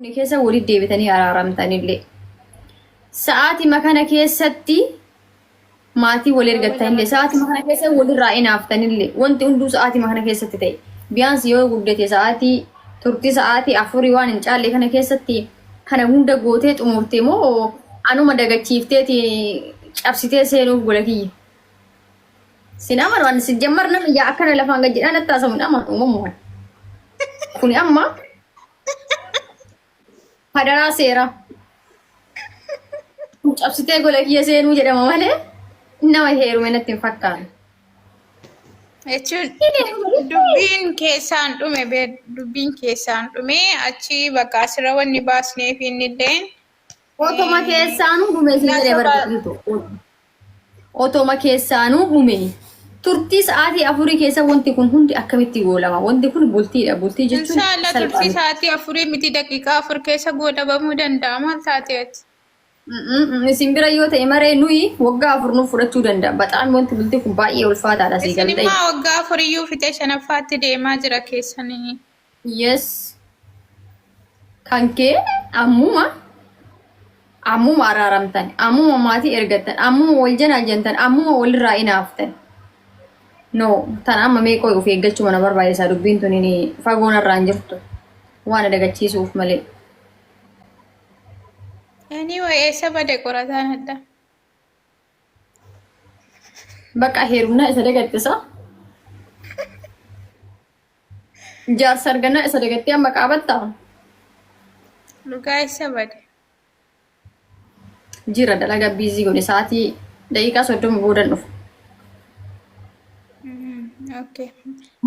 keessa walitti deebitanii araaramtanillee sa'aatii makana keessatti maatii wal ergattanillee sa'aatii makana keessa walirraa inaaftanillee wanti hunduu sa'aatii makana keessatti ta'e biyaansi yoo guddate sa'aatii turtii sa'aatii afurii waan hin caalle kana keessatti kana hunda gootee xumurtee moo anuma dagachiifteeti cabsitee seenuuf gola kiyya. Sinama waan si jammar nama yaa akkana lafaan gad jedhaan attaasamu nama uumamumaan. Kuni amma hadaraa seera. Cabsitee gola kiyya seenuu jedhama malee nama heerume natti hin fakkaatu. Jechuun dubbiin keessaan dhume achi bakka asirra wanni baasneef inni illeen Otoma keessaanuu dhume si jedhee barbaadu. Otoma keessaanuu dhume. Turtii sa'aatii afurii keessa wanti kun hundi akkamitti goolama? Wanti kun bultiidha. Bultii jechuun inshallah turtii sa'aatii afurii miti daqiiqaa afur keessa goolabamuu danda'a maal taateeti? Isin bira yoo ta'e maree nuyi waggaa afur nuuf fudhachuu danda'a. Baxaan wanti bultii kun baay'ee ulfaataadha si Isin galtee. immoo waggaa afuriyyuu fixee shanaffaatti deemaa jira keessanii. Yes. Kan kee ammuma araaramtan, ammuma maatii ergattan, ammuma wal janaajantan, ammuma walirraa inaaftan. No, tan amma meeqoo of eeggachuu mana barbaachisaa dubbiin tun fagoon irraan jirtu waan dagachiisuuf malee. Anyway, eessa bade qorataan adda? Bakka heerumnaa isa dagattisa. Jaarsa argannaa isa dagattee amma qaabattaa. Dhugaa eessa bade? Jira dalaga biizii godhe sa'aatii daqiiqaa 30 boodan dhufu. Okay.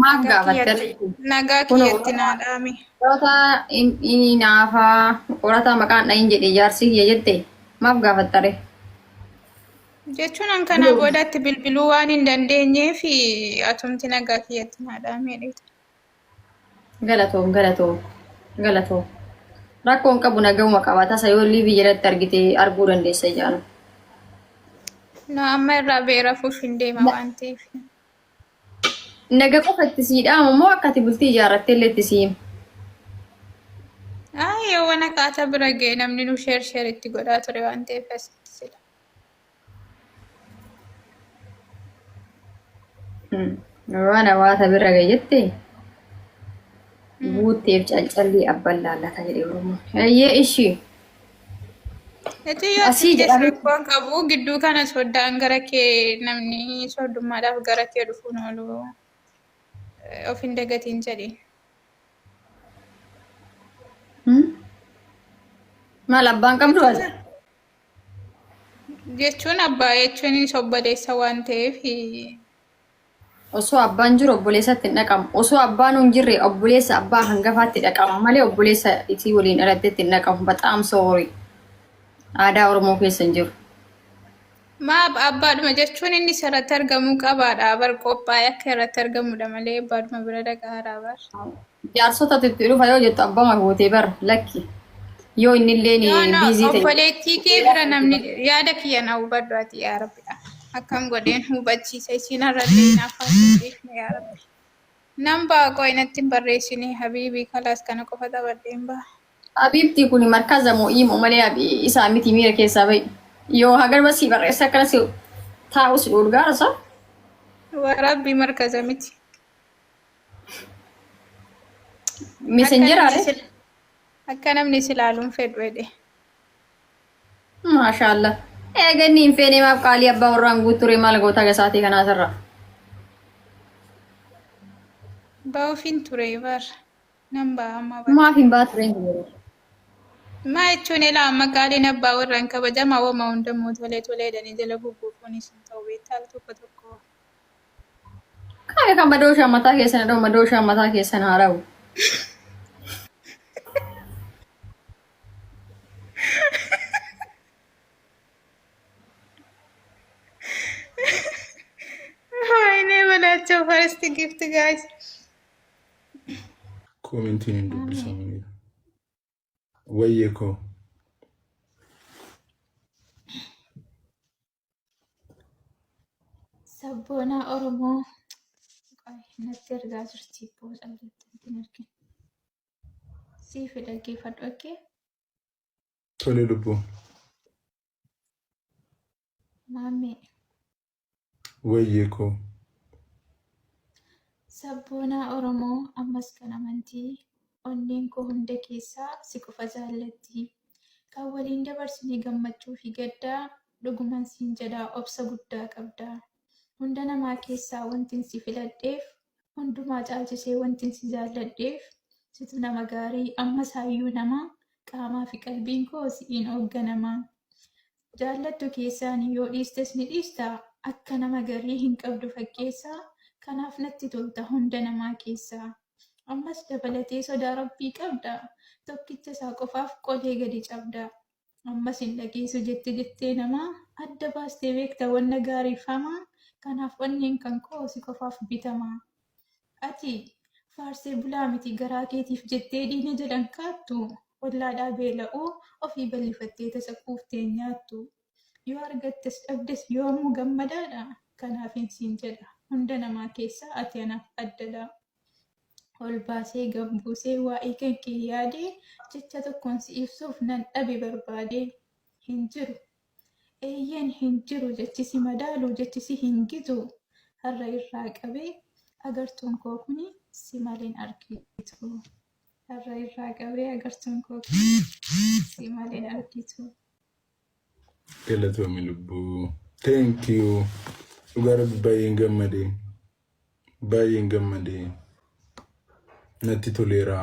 Maaf gaafatte? Nagaa kiyyatti naa dhaami. Qorata inni naafaa qorata maqaan dhahin jedhe jaarsi kiyya jette maaf gaafattare? Jechuun an kanaa boodatti bilbiluu waan hin dandeenyeef atumti nagaa kiyyatti naa dhaami. Galatoom. Rakkoon qabu nagahuma qabaata isa yoo liibii jalatti argite arguu dandeessa jaanu. No amma irraa beera fuuf hin deema waan ta'eef. Naga qofatti siidhaama moo akkati bultii ijaarrattee illee itti siima? Yoo waan akkaataa bira ga'e namni nu sheer itti godhaa ture waan ta'eef asitti sila. Waan hawaasa bira ga'e jettee guutteef calcallii abbaan laallata jedhee Oromoo. Hayyee ishii. Asii jedhamee qabu gidduu kana soddaan gara kee namni soddummaadhaaf gara kee dhufuun oolu of hin dagatiin jedheen. Maal abbaan qabdu ati? Jechuun abbaa jechuun obboleessa waan ta'eef Osoo abbaan jiru obboleessatti hin dhaqamu. Osoo abbaan hin jirre obboleessa abbaa hangafaatti dhaqama malee obboleessa isii waliin dhalattetti hin dhaqamu. Baxaam soorii. Aadaa Oromoo keessa hin jiru. Abbaadhuma jechuun inni irratti argamuu qabaadha. Bar qophaa'ee akka irratti argamudha malee abbaadhuma bira dhaqaaraa bar. Jaarsota itti dhufa yoo jettu abbaa gootee bara lakki. Yoo inni illee biizii ta'e. Obboleettii kee bira namni yaada kiyya na hubadhu ati yaa Rabbidha. Akkam godheen hubachiisa isiin irratti naaf haasofne yaa Rabbi. Nan baaqoo inatti hin barreessine habiibii kalaas kana qofa taphadheen ba'a. Habiibtii kun markaza mo'iimoo malee isaa miti miira keessaa ba'i. Yoo hagar basii barreessa akkanas taa'us dhulgaara isaa. Rabbi markaza miti. Messenjeraadha. Akka namni si ilaaluun fedhu jedhe. Maashaallah. Eeganni hin feene maaf qaalii abbaa warraan guuture maal goota gasaatii kanaa sarara. Baa'uufiin ture bar. Nan ba'a amma bar. Maaf hin baatu reengu. Maa jechuun ilaa amma qaaliin abbaa warraan kabajamaa wama hundamuu tolee danii jala gugguufuunis hin ta'u beektaa tokko. Kaya kan madooshaa mataa keessan dha'u madooshaa mataa keessan haara'u. I never let your first gift guys. Commenting in dubbisamanii. Wayyee koo. Sabboonaa Oromoo natti ergaa jirti booda arginu. سيف dhaggeeffadhu okay Tole lubbu. maami Wayyee koo. sabboonaa oromoo ammas kan amantii onneen koo hunda keessaa si qofa jaallatti kan waliin dabarsinee gammachuu fi gaddaa dhuguman siin jedhaa obsa guddaa qabda hunda namaa keessaa wantin si filadheef hundumaa caalchisee wantin si jaalladheef situ nama gaarii ammas hayyuu namaa qaamaa fi qalbiin koo si'iin hoogganamaa jaallattu keessaan yoo dhiistes ni dhiistaa akka nama garii hin qabdu fakkeessaa kanaaf natti tolta hunda namaa keessaa ammas dabalatee sodaa rabbii qabda tokkicha isaa qofaaf qolee gadi cabda ammas hin dhageessu jettee namaa adda baastee beekta wanna gaariifamaa kanaaf onneen kan koo si qofaaf bitamaa ati faarsee bulaa miti garaa keetiif jettee diina jedhan kaattu wallaadhaa beela'uu ofii bal'ifattee tasa quuftee nyaattu yoo argattes dhabdes yoomuu gammadaadha kanaafin siin jedha hunda namaa keessaa ati anaaf addadha ol baasee gambuusee waa'ee kan kee yaadee jecha tokkoon si ibsuuf nan dhabe barbaade hin jiru eeyyeen hin jiru jechisi madaalu jechisi hin gitu har'a irraa qabee agartuun koo kuni si maleen argitu har'a irraa qabee agartuun koo kuni si maleen argitu Galatoomi lubbuu. Thank you. Dhugaa rabbi baay'een gammadee. Natti toleera.